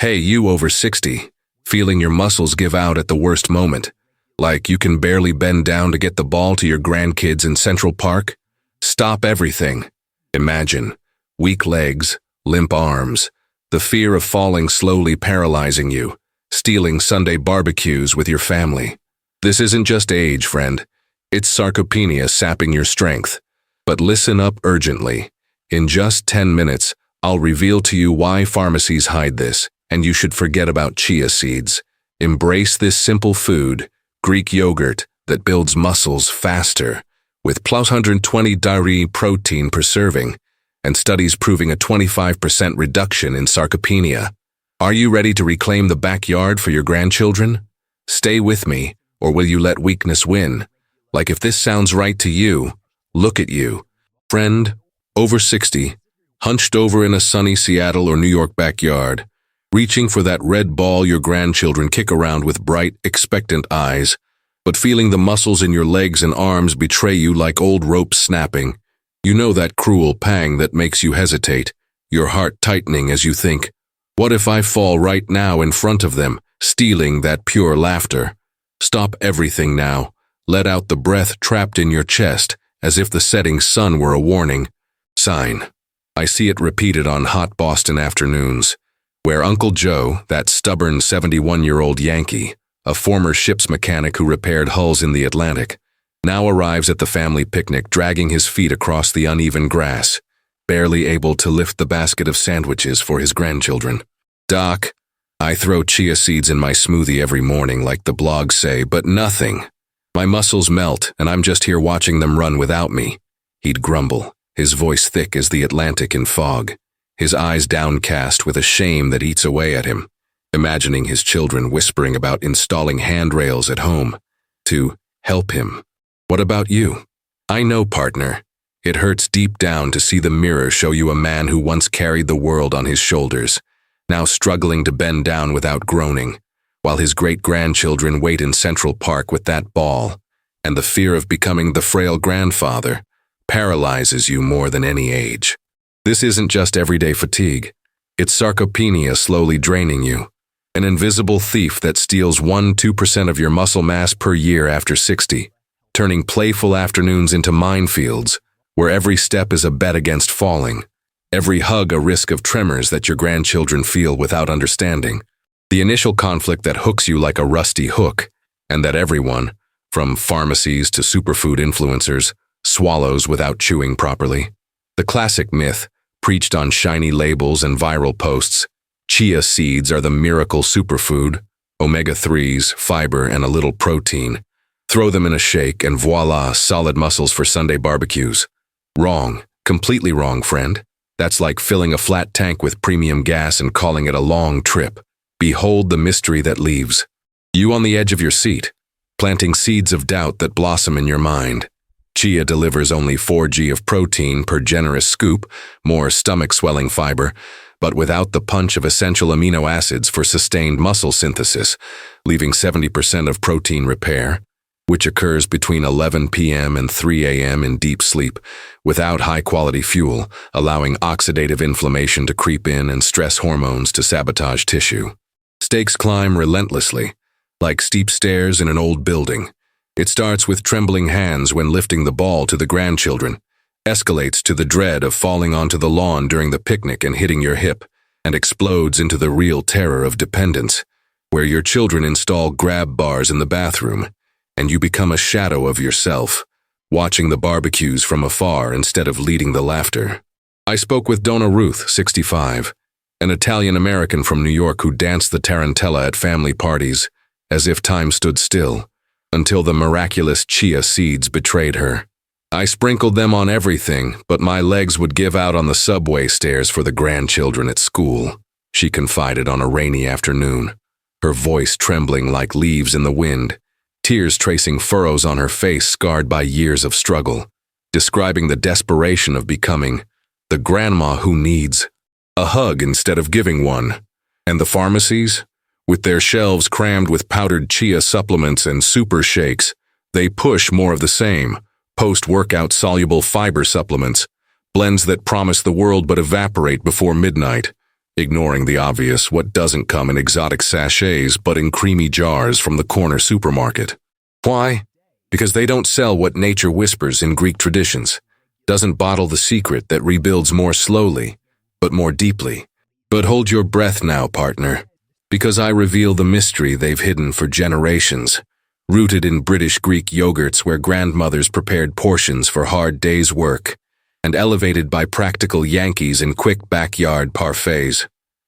Hey, you over 60, feeling your muscles give out at the worst moment, like you can barely bend down to get the ball to your grandkids in Central Park? Stop everything. Imagine weak legs, limp arms, the fear of falling slowly paralyzing you, stealing Sunday barbecues with your family. This isn't just age, friend. It's sarcopenia sapping your strength. But listen up urgently. In just 10 minutes, I'll reveal to you why pharmacies hide this, and you should forget about chia seeds. Embrace this simple food, Greek yogurt, that builds muscles faster, with plus 120 dairy protein per serving, and studies proving a 25% reduction in sarcopenia. Are you ready to reclaim the backyard for your grandchildren? Stay with me, or will you let weakness win? Like if this sounds right to you, look at you. Friend, over 60, hunched over in a sunny Seattle or New York backyard, reaching for that red ball your grandchildren kick around with bright, expectant eyes, but feeling the muscles in your legs and arms betray you like old ropes snapping. You know that cruel pang that makes you hesitate, your heart tightening as you think, what if I fall right now in front of them, stealing that pure laughter? Stop everything now. Let out the breath trapped in your chest, as if the setting sun were a warning sign. I see it repeated on hot Boston afternoons, where Uncle Joe, that stubborn 71-year-old Yankee, a former ship's mechanic who repaired hulls in the Atlantic, now arrives at the family picnic dragging his feet across the uneven grass, barely able to lift the basket of sandwiches for his grandchildren. Doc, I throw chia seeds in my smoothie every morning like the blogs say, but nothing. My muscles melt and I'm just here watching them run without me. He'd grumble, his voice thick as the Atlantic in fog, his eyes downcast with a shame that eats away at him, imagining his children whispering about installing handrails at home to help him. What about you? I know, partner. It hurts deep down to see the mirror show you a man who once carried the world on his shoulders, now struggling to bend down without groaning, while his great-grandchildren wait in Central Park with that ball, and the fear of becoming the frail grandfather paralyzes you more than any age. This isn't just everyday fatigue. It's sarcopenia slowly draining you, an invisible thief that steals 1–2% of your muscle mass per year after 60, turning playful afternoons into minefields, where every step is a bet against falling, every hug a risk of tremors that your grandchildren feel without understanding. The initial conflict that hooks you like a rusty hook, and that everyone, from pharmacies to superfood influencers, swallows without chewing properly. The classic myth, preached on shiny labels and viral posts, chia seeds are the miracle superfood, omega-3s, fiber, and a little protein. Throw them in a shake and voila, solid muscles for Sunday barbecues. Wrong, completely wrong, friend. That's like filling a flat tank with premium gas and calling it a long trip. Behold the mystery that leaves you on the edge of your seat, planting seeds of doubt that blossom in your mind. Chia delivers only 4 g of protein per generous scoop, more stomach-swelling fiber, but without the punch of essential amino acids for sustained muscle synthesis, leaving 70% of protein repair, which occurs between 11 p.m. and 3 a.m. in deep sleep, without high-quality fuel, allowing oxidative inflammation to creep in and stress hormones to sabotage tissue. Stakes climb relentlessly, like steep stairs in an old building. It starts with trembling hands when lifting the ball to the grandchildren, escalates to the dread of falling onto the lawn during the picnic and hitting your hip, and explodes into the real terror of dependence, where your children install grab bars in the bathroom, and you become a shadow of yourself, watching the barbecues from afar instead of leading the laughter. I spoke with Donna Ruth, 65, an Italian-American from New York who danced the tarantella at family parties, as if time stood still, until the miraculous chia seeds betrayed her. I sprinkled them on everything, but my legs would give out on the subway stairs for the grandchildren at school, she confided on a rainy afternoon, her voice trembling like leaves in the wind, tears tracing furrows on her face scarred by years of struggle, describing the desperation of becoming the grandma who needs a hug instead of giving one. And the pharmacies, with their shelves crammed with powdered chia supplements and super shakes, they push more of the same, post-workout soluble fiber supplements, blends that promise the world but evaporate before midnight. ignoring the obvious, what doesn't come in exotic sachets but in creamy jars from the corner supermarket. Why? Because they don't sell what nature whispers in Greek traditions, doesn't bottle the secret that rebuilds more slowly, but more deeply. But hold your breath now, partner, because I reveal the mystery they've hidden for generations, rooted in British Greek yogurts where grandmothers prepared portions for hard days' work, and elevated by practical Yankees in quick backyard parfaits.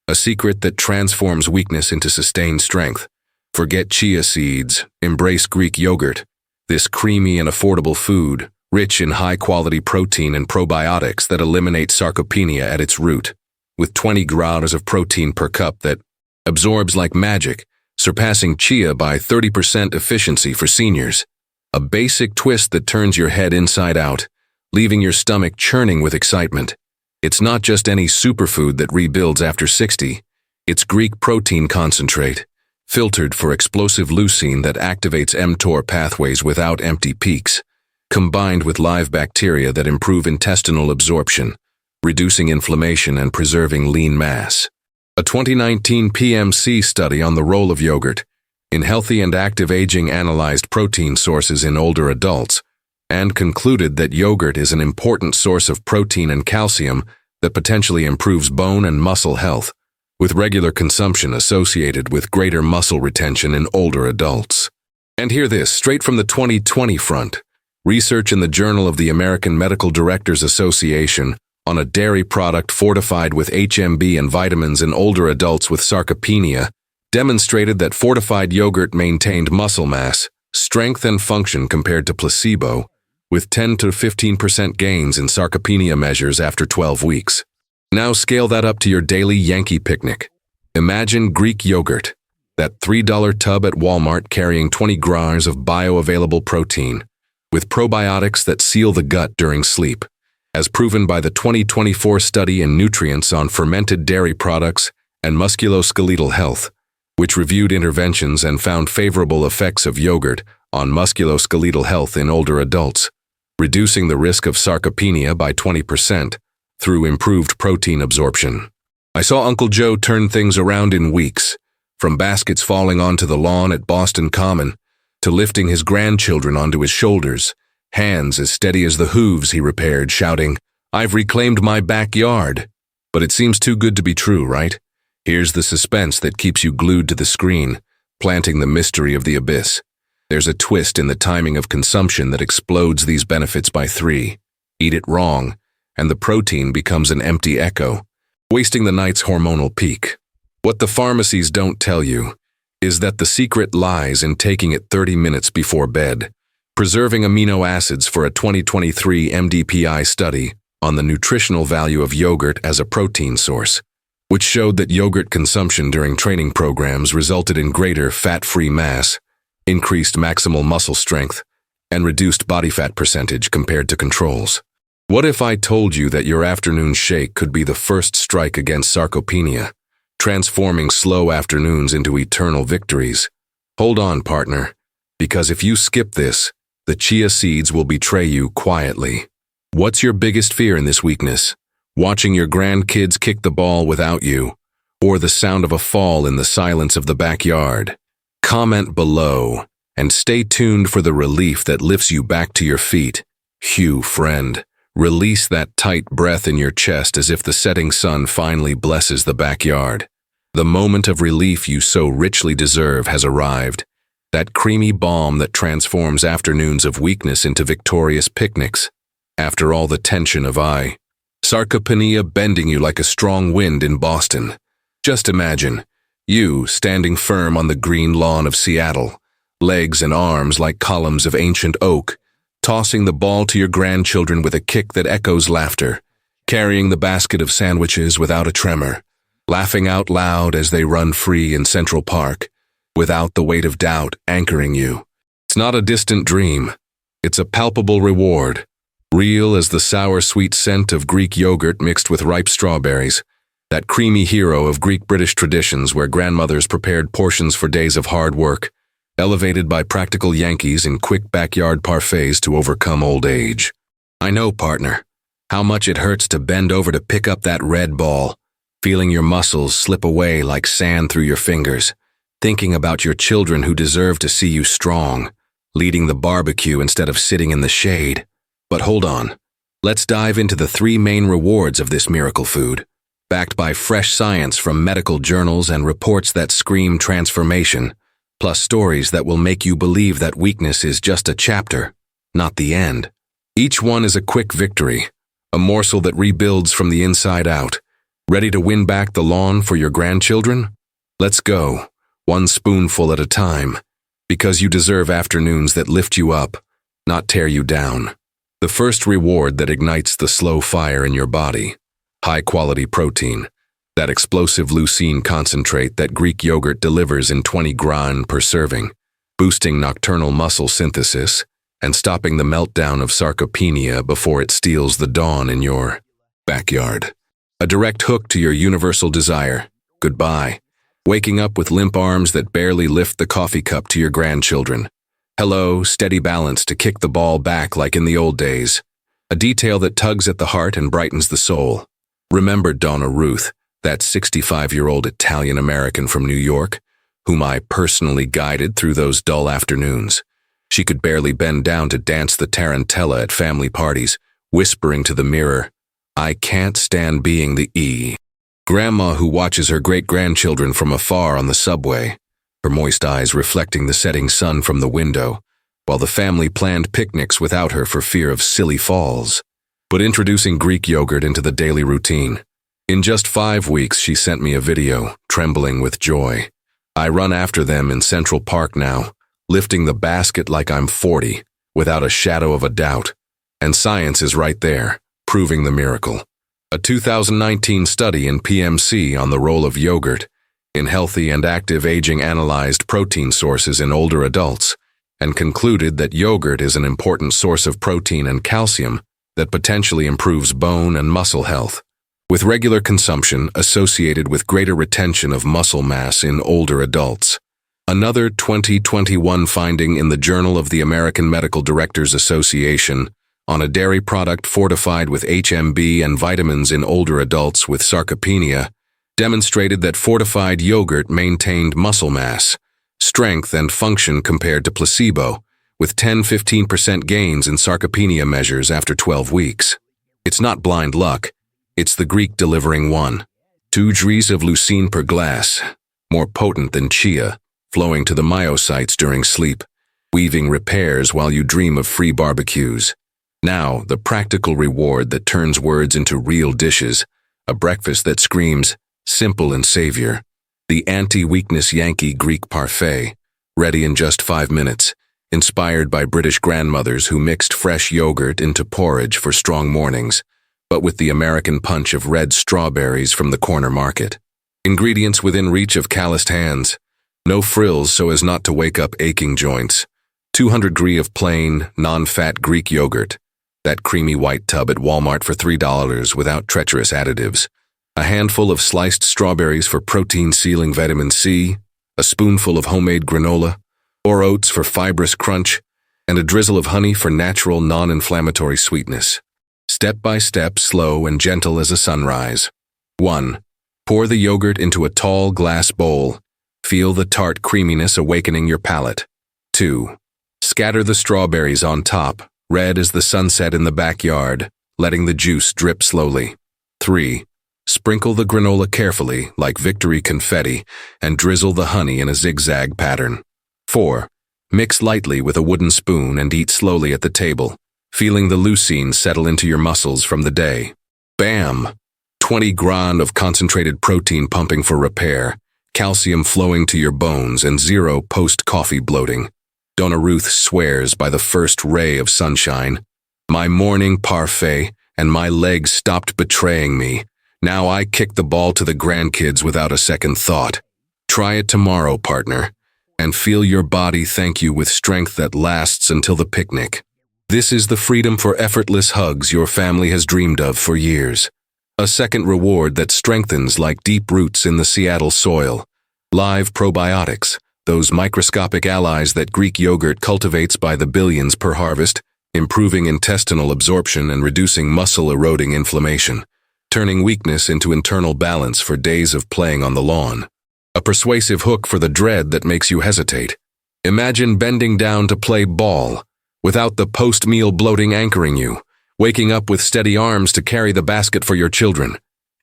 A secret that transforms weakness into sustained strength. Forget chia seeds, embrace Greek yogurt, this creamy and affordable food, rich in high-quality protein and probiotics that eliminate sarcopenia at its root, with 20 grams of protein per cup that absorbs like magic, surpassing chia by 30% efficiency for seniors. A basic twist that turns your head inside out, leaving your stomach churning with excitement. It's not just any superfood that rebuilds after 60, it's Greek protein concentrate, filtered for explosive leucine that activates mTOR pathways without empty peaks, combined with live bacteria that improve intestinal absorption, reducing inflammation and preserving lean mass. A 2019 PMC study on the role of yogurt in healthy and active aging analyzed protein sources in older adults and concluded that yogurt is an important source of protein and calcium that potentially improves bone and muscle health, with regular consumption associated with greater muscle retention in older adults. And hear this, straight from the 2020 front, research in the Journal of the American Medical Directors Association on a dairy product fortified with HMB and vitamins in older adults with sarcopenia demonstrated that fortified yogurt maintained muscle mass, strength and function compared to placebo, with 10 to 15% gains in sarcopenia measures after 12 weeks. Now scale that up to your daily Yankee picnic. Imagine Greek yogurt, that $3 tub at Walmart carrying 20 grams of bioavailable protein, with probiotics that seal the gut during sleep, as proven by the 2024 study in Nutrients on Fermented Dairy Products and Musculoskeletal Health, which reviewed interventions and found favorable effects of yogurt on musculoskeletal health in older adults, reducing the risk of sarcopenia by 20% through improved protein absorption. I saw Uncle Joe turn things around in weeks, from baskets falling onto the lawn at Boston Common to lifting his grandchildren onto his shoulders, hands as steady as the hooves he repaired, shouting, "I've reclaimed my backyard." But it seems too good to be true, right? Here's the suspense that keeps you glued to the screen, planting the mystery of the abyss. There's a twist in the timing of consumption that explodes these benefits by 3. Eat it wrong, and the protein becomes an empty echo, wasting the night's hormonal peak. What the pharmacies don't tell you is that the secret lies in taking it 30 minutes before bed, preserving amino acids for a 2023 MDPI study on the nutritional value of yogurt as a protein source, which showed that yogurt consumption during training programs resulted in greater fat-free mass, increased maximal muscle strength, and reduced body fat percentage compared to controls. What if I told you that your afternoon shake could be the first strike against sarcopenia, transforming slow afternoons into eternal victories? Hold on, partner, because if you skip this, the chia seeds will betray you quietly. What's your biggest fear in this weakness? Watching your grandkids kick the ball without you, or the sound of a fall in the silence of the backyard? Comment below, and stay tuned for the relief that lifts you back to your feet. Hugh, friend, release that tight breath in your chest as if the setting sun finally blesses the backyard. The moment of relief you so richly deserve has arrived. That creamy balm that transforms afternoons of weakness into victorious picnics. After all the tension of sarcopenia bending you like a strong wind in Boston. Just imagine, you standing firm on the green lawn of Seattle, legs and arms like columns of ancient oak, tossing the ball to your grandchildren with a kick that echoes laughter, carrying the basket of sandwiches without a tremor, laughing out loud as they run free in Central Park, without the weight of doubt anchoring you. It's not a distant dream. It's a palpable reward, real as the sour-sweet scent of Greek yogurt mixed with ripe strawberries, that creamy hero of Greek-British traditions where grandmothers prepared portions for days of hard work, elevated by practical Yankees in quick backyard parfaits to overcome old age. I know, partner, how much it hurts to bend over to pick up that red ball, feeling your muscles slip away like sand through your fingers, thinking about your children who deserve to see you strong, leading the barbecue instead of sitting in the shade. But hold on. Let's dive into the 3 main rewards of this miracle food, backed by fresh science from medical journals and reports that scream transformation, plus stories that will make you believe that weakness is just a chapter, not the end. Each one is a quick victory, a morsel that rebuilds from the inside out. Ready to win back the lawn for your grandchildren? Let's go, 1 spoonful at a time, because you deserve afternoons that lift you up, not tear you down. The first reward that ignites the slow fire in your body: high-quality protein, that explosive leucine concentrate that Greek yogurt delivers in 20 gram per serving, boosting nocturnal muscle synthesis and stopping the meltdown of sarcopenia before it steals the dawn in your backyard. A direct hook to your universal desire: goodbye. Waking up with limp arms that barely lift the coffee cup to your grandchildren. Hello, steady balance to kick the ball back like in the old days. A detail that tugs at the heart and brightens the soul. Remember Donna Ruth, that 65-year-old Italian-American from New York, whom I personally guided through those dull afternoons. She could barely bend down to dance the tarantella at family parties, whispering to the mirror, "I can't stand being the grandma who watches her great-grandchildren from afar on the subway, her moist eyes reflecting the setting sun from the window, while the family planned picnics without her for fear of silly falls." But introducing Greek yogurt into the daily routine. In just 5 weeks, she sent me a video, trembling with joy. I run after them in Central Park now, lifting the basket like I'm 40, without a shadow of a doubt. And science is right there, proving the miracle. A 2019 study in PMC on the role of yogurt in healthy and active aging analyzed protein sources in older adults and concluded that yogurt is an important source of protein and calcium that potentially improves bone and muscle health, with regular consumption associated with greater retention of muscle mass in older adults. Another 2021 finding in the Journal of the American Medical Directors Association on a dairy product fortified with HMB and vitamins in older adults with sarcopenia demonstrated that fortified yogurt maintained muscle mass, strength, and function compared to placebo, with 10–15% gains in sarcopenia measures after 12 weeks. It's not blind luck. It's the Greek delivering 1–2 degrees of leucine per glass, more potent than chia, flowing to the myocytes during sleep, weaving repairs while you dream of free barbecues. Now, the practical reward that turns words into real dishes, a breakfast that screams, simple and savior. The anti-weakness Yankee Greek parfait, ready in just 5 minutes, inspired by British grandmothers who mixed fresh yogurt into porridge for strong mornings, but with the American punch of red strawberries from the corner market. Ingredients within reach of calloused hands. No frills so as not to wake up aching joints. 200 g of plain, non-fat Greek yogurt. That creamy white tub at Walmart for $3 without treacherous additives. A handful of sliced strawberries for protein-sealing vitamin C. A spoonful of homemade granola, or oats for fibrous crunch, and a drizzle of honey for natural non-inflammatory sweetness. Step by step, slow and gentle as a sunrise. 1. Pour the yogurt into a tall glass bowl. Feel the tart creaminess awakening your palate. 2. Scatter the strawberries on top, red as the sunset in the backyard, letting the juice drip slowly. 3. Sprinkle the granola carefully, like victory confetti, and drizzle the honey in a zigzag pattern. 4. Mix lightly with a wooden spoon and eat slowly at the table, feeling the leucine settle into your muscles from the day. Bam! 20 grams of concentrated protein pumping for repair, calcium flowing to your bones, and 0 post-coffee bloating. Donna Ruth swears by the first ray of sunshine. My morning parfait, and my legs stopped betraying me. Now I kick the ball to the grandkids without a second thought. Try it tomorrow, partner, and feel your body thank you with strength that lasts until the picnic. This is the freedom for effortless hugs your family has dreamed of for years. A second reward that strengthens like deep roots in the Seattle soil. Live probiotics, those microscopic allies that Greek yogurt cultivates by the billions per harvest, improving intestinal absorption and reducing muscle-eroding inflammation. turning weakness into internal balance for days of playing on the lawn. A persuasive hook for the dread that makes you hesitate. Imagine bending down to play ball, without the post-meal bloating anchoring you, waking up with steady arms to carry the basket for your children.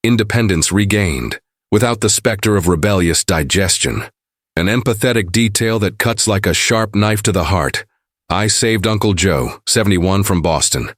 Independence regained, without the specter of rebellious digestion. An empathetic detail that cuts like a sharp knife to the heart. I saved Uncle Joe, 71, from Boston,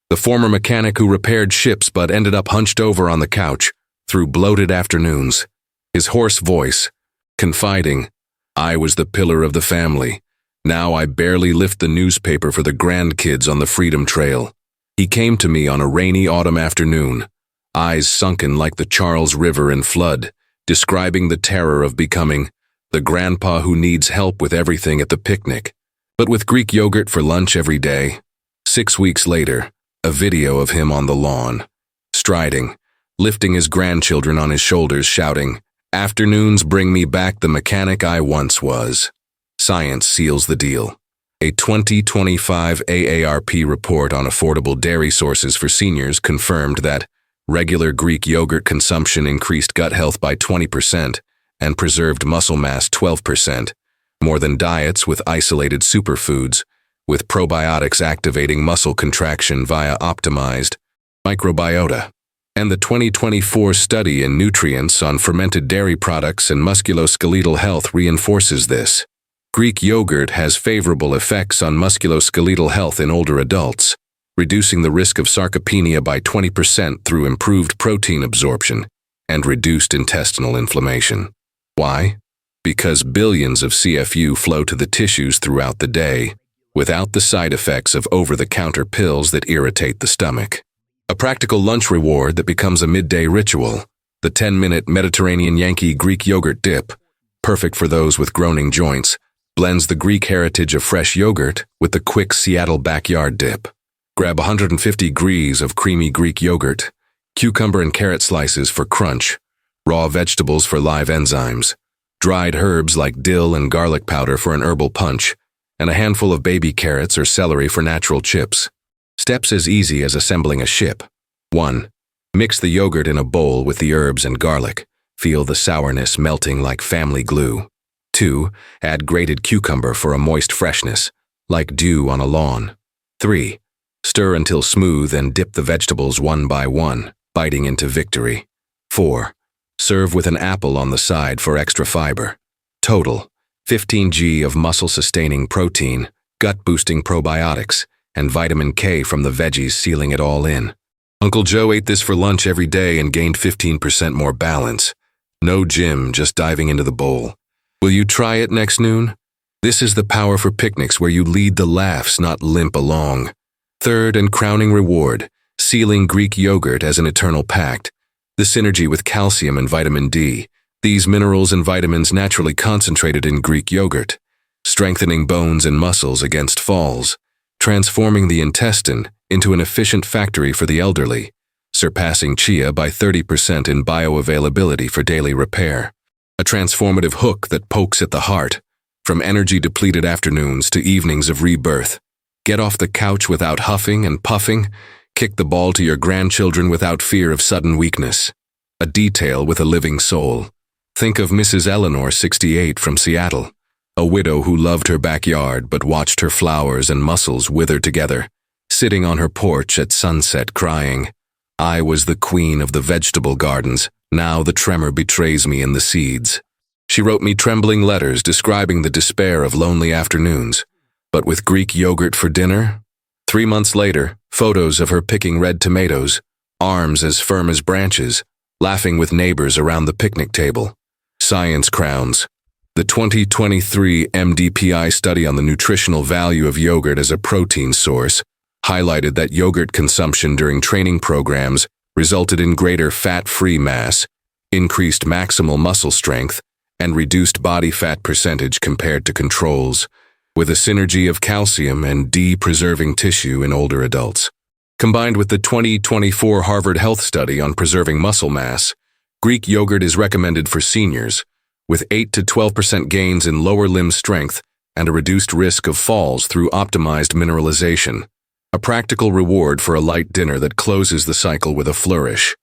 the former mechanic who repaired ships but ended up hunched over on the couch, through bloated afternoons. His hoarse voice, confiding, "I was the pillar of the family. Now I barely lift the newspaper for the grandkids on the Freedom Trail." He came to me on a rainy autumn afternoon, eyes sunken like the Charles River in flood, describing the terror of becoming the grandpa who needs help with everything at the picnic, but with Greek yogurt for lunch every day. 6 weeks later, a video of him on the lawn, striding, lifting his grandchildren on his shoulders, shouting, "Afternoons bring me back the mechanic I once was." Science seals the deal. A 2025 AARP report on affordable dairy sources for seniors confirmed that regular Greek yogurt consumption increased gut health by 20% and preserved muscle mass 12%, more than diets with isolated superfoods, with probiotics activating muscle contraction via optimized microbiota. And the 2024 study in nutrients on fermented dairy products and musculoskeletal health reinforces this. Greek yogurt has favorable effects on musculoskeletal health in older adults, reducing the risk of sarcopenia by 20% through improved protein absorption and reduced intestinal inflammation. Why? Because billions of CFU flow to the tissues throughout the day, without the side effects of over-the-counter pills that irritate the stomach. A practical lunch reward that becomes a midday ritual, the 10-minute Mediterranean Yankee Greek yogurt dip, perfect for those with groaning joints, blends the Greek heritage of fresh yogurt with the quick Seattle backyard dip. Grab 150 degrees of creamy Greek yogurt, cucumber and carrot slices for crunch, raw vegetables for live enzymes, dried herbs like dill and garlic powder for an herbal punch, and a handful of baby carrots or celery for natural chips. Steps as easy as assembling a ship. 1. Mix the yogurt in a bowl with the herbs and garlic. Feel the sourness melting like family glue. 2. Add grated cucumber for a moist freshness, like dew on a lawn. 3. Stir until smooth and dip the vegetables one by one, biting into victory. 4. Serve with an apple on the side for extra fiber. Total, 15 g of muscle-sustaining protein, gut-boosting probiotics, and vitamin K from the veggies sealing it all in. Uncle Joe ate this for lunch every day and gained 15% more balance. No gym, just diving into the bowl. Will you try it next noon? This is the power for picnics where you lead the laughs, not limp along. Third and crowning reward, sealing Greek yogurt as an eternal pact. The synergy with calcium and vitamin D, these minerals and vitamins naturally concentrated in Greek yogurt, strengthening bones and muscles against falls, transforming the intestine into an efficient factory for the elderly, surpassing chia by 30% in bioavailability for daily repair. A transformative hook that pokes at the heart, from energy-depleted afternoons to evenings of rebirth. Get off the couch without huffing and puffing, kick the ball to your grandchildren without fear of sudden weakness. A detail with a living soul. Think of Mrs. Eleanor, 68, from Seattle, a widow who loved her backyard but watched her flowers and mussels wither together, sitting on her porch at sunset crying, "I was the queen of the vegetable gardens. Now the tremor betrays me in the seeds." She wrote me trembling letters describing the despair of lonely afternoons. But with Greek yogurt for dinner? 3 months later, photos of her picking red tomatoes, arms as firm as branches, laughing with neighbors around the picnic table. Science crowns. The 2023 MDPI study on the nutritional value of yogurt as a protein source highlighted that yogurt consumption during training programs resulted in greater fat-free mass, increased maximal muscle strength, and reduced body fat percentage compared to controls, with a synergy of calcium and D-preserving tissue in older adults. Combined with the 2024 Harvard Health Study on preserving muscle mass, Greek yogurt is recommended for seniors, with 8 to 12% gains in lower limb strength and a reduced risk of falls through optimized mineralization. A practical reward for a light dinner that closes the cycle with a flourish.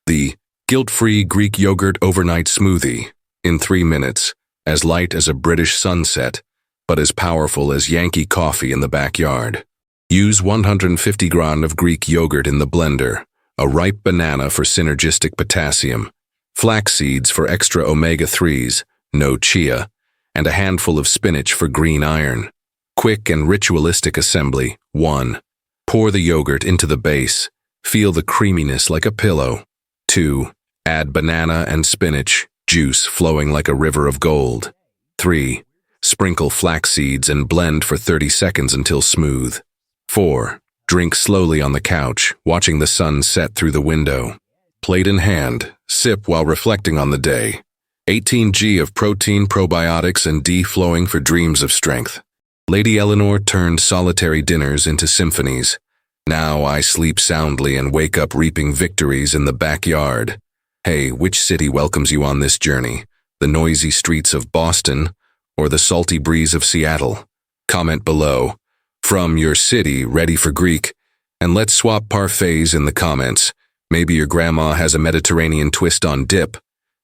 The guilt-free Greek yogurt overnight smoothie, in 3 minutes, as light as a British sunset, but as powerful as Yankee coffee in the backyard. Use 150 grams of Greek yogurt in the blender, a ripe banana for synergistic potassium, flax seeds for extra omega-3s, no chia, and a handful of spinach for green iron. Quick and ritualistic assembly. 1. Pour the yogurt into the base. Feel the creaminess like a pillow. 2. Add banana and spinach, juice flowing like a river of gold. 3. Sprinkle flax seeds and blend for 30 seconds until smooth. 4. Drink slowly on the couch, watching the sun set through the window. Plate in hand, sip while reflecting on the day. 18 g of protein, probiotics, and D flowing for dreams of strength. Lady Eleanor turned solitary dinners into symphonies. Now I sleep soundly and wake up reaping victories in the backyard. Hey, which city welcomes you on this journey? The noisy streets of Boston or the salty breeze of Seattle? Comment below. From your city, ready for Greek? And let's swap parfaits in the comments. Maybe your grandma has a Mediterranean twist on dip.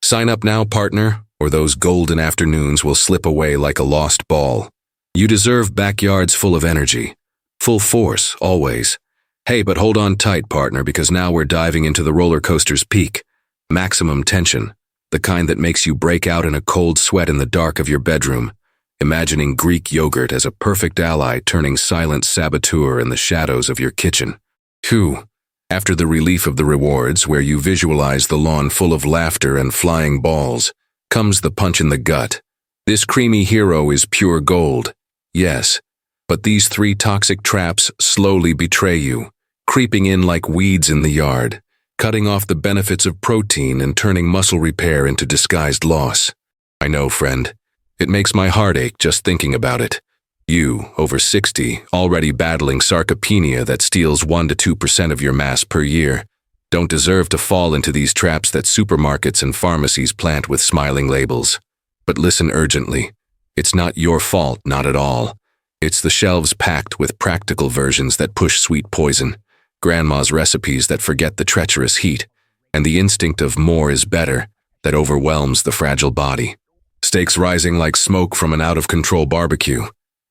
Sign up now, partner, or those golden afternoons will slip away like a lost ball. You deserve backyards full of energy. Full force, always. Hey, but hold on tight, partner, because now we're diving into the roller coaster's peak. Maximum tension, the kind that makes you break out in a cold sweat in the dark of your bedroom, imagining Greek yogurt as a perfect ally turning silent saboteur in the shadows of your kitchen. Phew. After the relief of the rewards, where you visualize the lawn full of laughter and flying balls, comes the punch in the gut. This creamy hero is pure gold. Yes, but these 3 toxic traps slowly betray you, creeping in like weeds in the yard, cutting off the benefits of protein and turning muscle repair into disguised loss. I know, friend. It makes my heart ache just thinking about it. You, over 60, already battling sarcopenia that steals 1 to 2% of your mass per year, don't deserve to fall into these traps that supermarkets and pharmacies plant with smiling labels. But listen urgently. It's not your fault, not at all. It's the shelves packed with practical versions that push sweet poison, grandma's recipes that forget the treacherous heat, and the instinct of more is better that overwhelms the fragile body. Stakes rising like smoke from an out-of-control barbecue.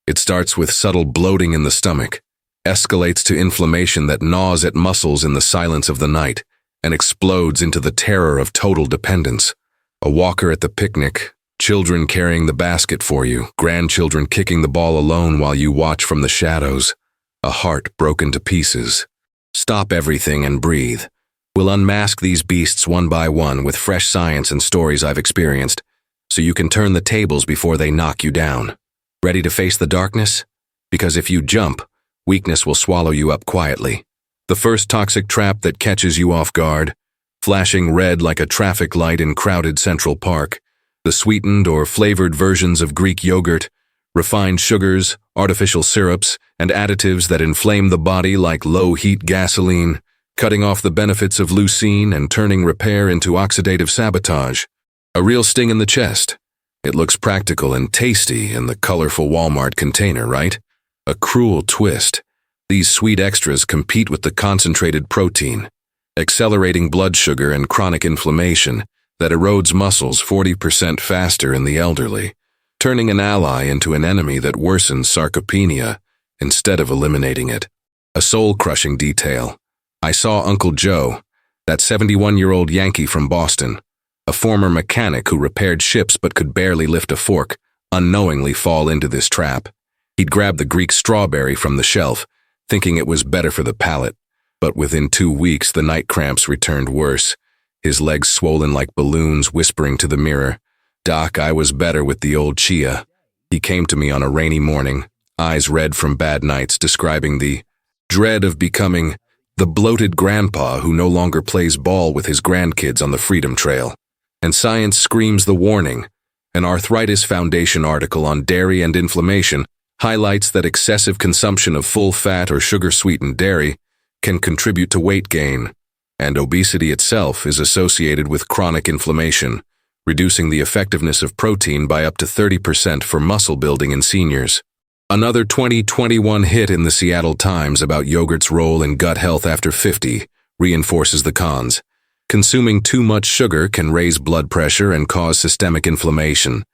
It starts with subtle bloating in the stomach, escalates to inflammation that gnaws at muscles in the silence of the night, and explodes into the terror of total dependence. A walker at the picnic, children carrying the basket for you, grandchildren kicking the ball alone while you watch from the shadows, a heart broken to pieces. Stop everything and breathe. We'll unmask these beasts one by one with fresh science and stories I've experienced, so you can turn the tables before they knock you down. Ready to face the darkness? Because if you jump, weakness will swallow you up quietly. The first toxic trap that catches you off guard, flashing red like a traffic light in crowded Central Park, the sweetened or flavored versions of Greek yogurt, refined sugars, artificial syrups, and additives that inflame the body like low-heat gasoline, cutting off the benefits of leucine and turning repair into oxidative sabotage. A real sting in the chest. It looks practical and tasty in the colorful Walmart container, right? A cruel twist. These sweet extras compete with the concentrated protein, accelerating blood sugar and chronic inflammation that erodes muscles 40% faster in the elderly, turning an ally into an enemy that worsens sarcopenia instead of eliminating it. A soul-crushing detail. I saw Uncle Joe, that 71-year-old Yankee from Boston, a former mechanic who repaired ships but could barely lift a fork, unknowingly fall into this trap. He'd grab the Greek strawberry from the shelf, thinking it was better for the palate, but within 2 weeks the night cramps returned worse, his legs swollen like balloons, whispering to the mirror, "Doc, I was better with the old chia." He came to me on a rainy morning, eyes red from bad nights, describing the dread of becoming the bloated grandpa who no longer plays ball with his grandkids on the Freedom Trail. And science screams the warning. An Arthritis Foundation article on dairy and inflammation highlights that excessive consumption of full-fat or sugar-sweetened dairy can contribute to weight gain, and obesity itself is associated with chronic inflammation, reducing the effectiveness of protein by up to 30% for muscle building in seniors. Another 2021 hit in the Seattle Times about yogurt's role in gut health after 50 reinforces the cons. Consuming too much sugar can raise blood pressure and cause systemic inflammation,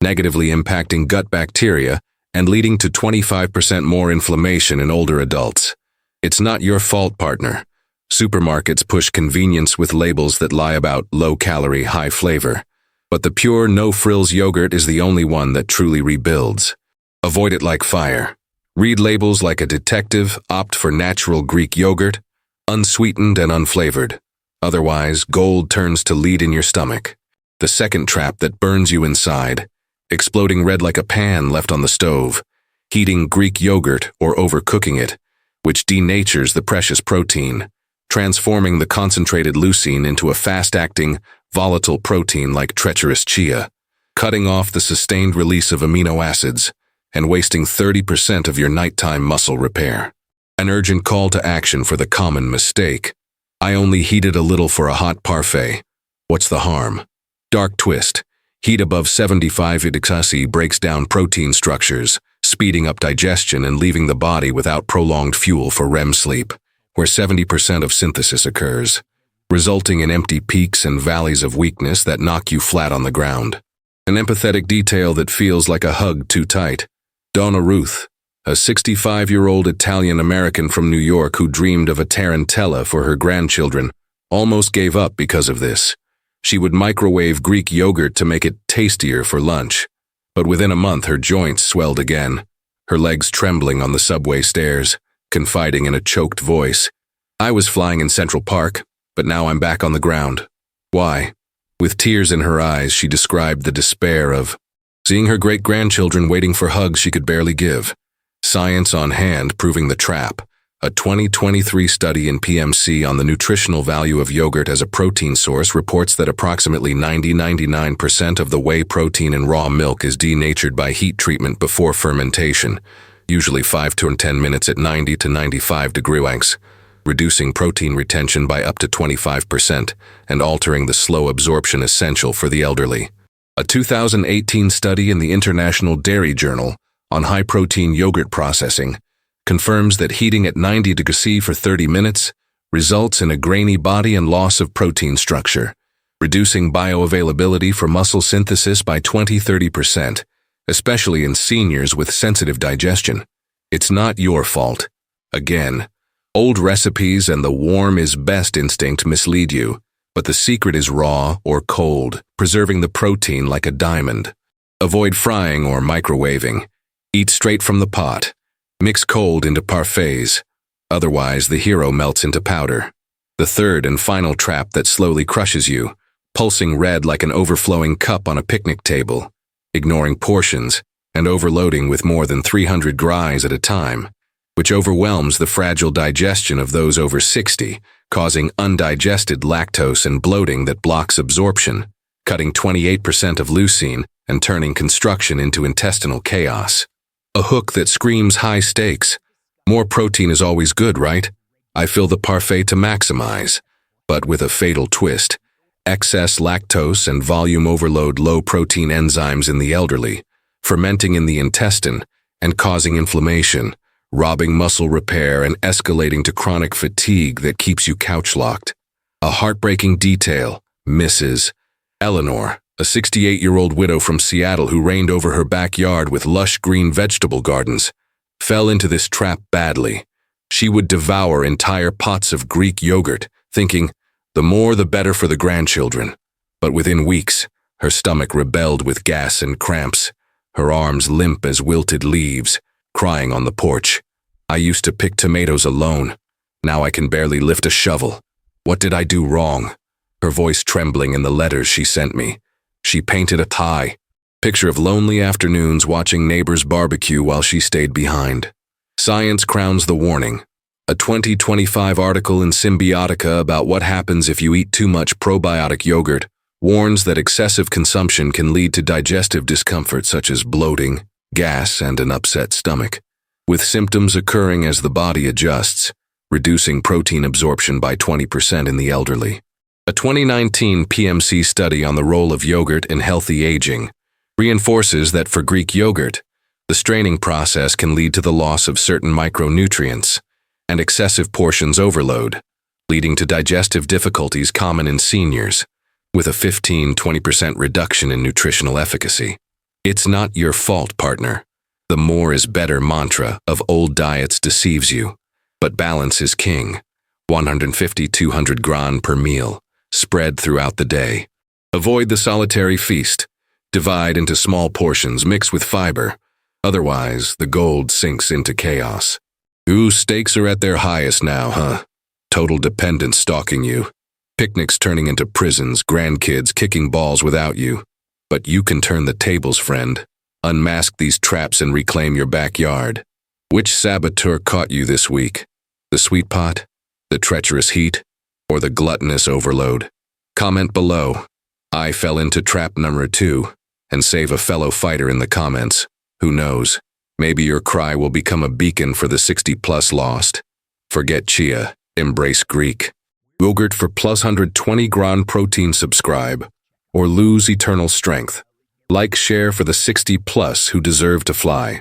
negatively impacting gut bacteria and leading to 25% more inflammation in older adults. It's not your fault, partner. Supermarkets push convenience with labels that lie about low-calorie, high-flavor. But the pure, no-frills yogurt is the only one that truly rebuilds. Avoid it like fire. Read labels like a detective, opt for natural Greek yogurt, unsweetened and unflavored. Otherwise, gold turns to lead in your stomach. The second trap that burns you inside, exploding red like a pan left on the stove, heating Greek yogurt or overcooking it, which denatures the precious protein, transforming the concentrated leucine into a fast-acting, volatile protein like treacherous chia, cutting off the sustained release of amino acids, and wasting 30% of your nighttime muscle repair. An urgent call to action for the common mistake. I only heated a little for a hot parfait. What's the harm? Dark twist. Heat above 75 degrees breaks down protein structures, speeding up digestion and leaving the body without prolonged fuel for REM sleep, where 70% of synthesis occurs, resulting in empty peaks and valleys of weakness that knock you flat on the ground. An empathetic detail that feels like a hug too tight. Donna Ruth, a 65-year-old Italian-American from New York who dreamed of a tarantella for her grandchildren, almost gave up because of this. She would microwave Greek yogurt to make it tastier for lunch. But within a month her joints swelled again, her legs trembling on the subway stairs, confiding in a choked voice. I was flying in Central Park, but now I'm back on the ground. Why? With tears in her eyes, she described the despair of seeing her great-grandchildren waiting for hugs she could barely give. Science on hand proving the trap. A 2023 study in PMC on the nutritional value of yogurt as a protein source reports that approximately 99% of the whey protein in raw milk is denatured by heat treatment before fermentation, usually 5 to 10 minutes at 90 to 95 degrees, reducing protein retention by up to 25% and altering the slow absorption essential for the elderly. A 2018 study in the International Dairy Journal on high-protein yogurt processing confirms that heating at 90 degrees for 30 minutes results in a grainy body and loss of protein structure, reducing bioavailability for muscle synthesis by 20–30%, especially in seniors with sensitive digestion. It's not your fault. Again, old recipes and the warm is best instinct mislead you, but the secret is raw or cold, preserving the protein like a diamond. Avoid frying or microwaving. Eat straight from the pot. Mix cold into parfaits, otherwise the hero melts into powder. The third and final trap that slowly crushes you, pulsing red like an overflowing cup on a picnic table, ignoring portions, and overloading with more than 300 grais at a time, which overwhelms the fragile digestion of those over 60, causing undigested lactose and bloating that blocks absorption, cutting 28% of leucine and turning construction into intestinal chaos. A hook that screams high stakes. More protein is always good, right? I fill the parfait to maximize, but with a fatal twist. Excess lactose and volume overload low-protein enzymes in the elderly, fermenting in the intestine and causing inflammation, robbing muscle repair and escalating to chronic fatigue that keeps you couch-locked. A heartbreaking detail, Mrs. Eleanor, a 68-year-old widow from Seattle who reigned over her backyard with lush green vegetable gardens, fell into this trap badly. She would devour entire pots of Greek yogurt, thinking, the more the better for the grandchildren. But within weeks, her stomach rebelled with gas and cramps, her arms limp as wilted leaves, crying on the porch. I used to pick tomatoes alone. Now I can barely lift a shovel. What did I do wrong? Her voice trembling in the letters she sent me. She painted a tie. Picture of lonely afternoons watching neighbors barbecue while she stayed behind. Science crowns the warning. A 2025 article in Symbiotica about what happens if you eat too much probiotic yogurt warns that excessive consumption can lead to digestive discomfort such as bloating, gas, and an upset stomach, with symptoms occurring as the body adjusts, reducing protein absorption by 20% in the elderly. A 2019 PMC study on the role of yogurt in healthy aging reinforces that for Greek yogurt, the straining process can lead to the loss of certain micronutrients and excessive portions overload, leading to digestive difficulties common in seniors, with a 15–20% reduction in nutritional efficacy. It's not your fault, partner. The more is better mantra of old diets deceives you, but balance is king. 150–200 gran per meal, spread throughout the day. Avoid the solitary feast. Divide into small portions, mix with fiber. Otherwise, the gold sinks into chaos. Ooh, stakes are at their highest now, huh? Total dependence stalking you. Picnics turning into prisons, grandkids kicking balls without you. But you can turn the tables, friend. Unmask these traps and reclaim your backyard. Which saboteur caught you this week? The sweet pot? The treacherous heat? Or the gluttonous overload? Comment below. I fell into trap number 2, and save a fellow fighter in the comments. Who knows? Maybe your cry will become a beacon for the 60+ lost. Forget chia, embrace Greek. Yogurt for plus 120 gran protein. Subscribe, or lose eternal strength. Like, share for the 60+ who deserve to fly.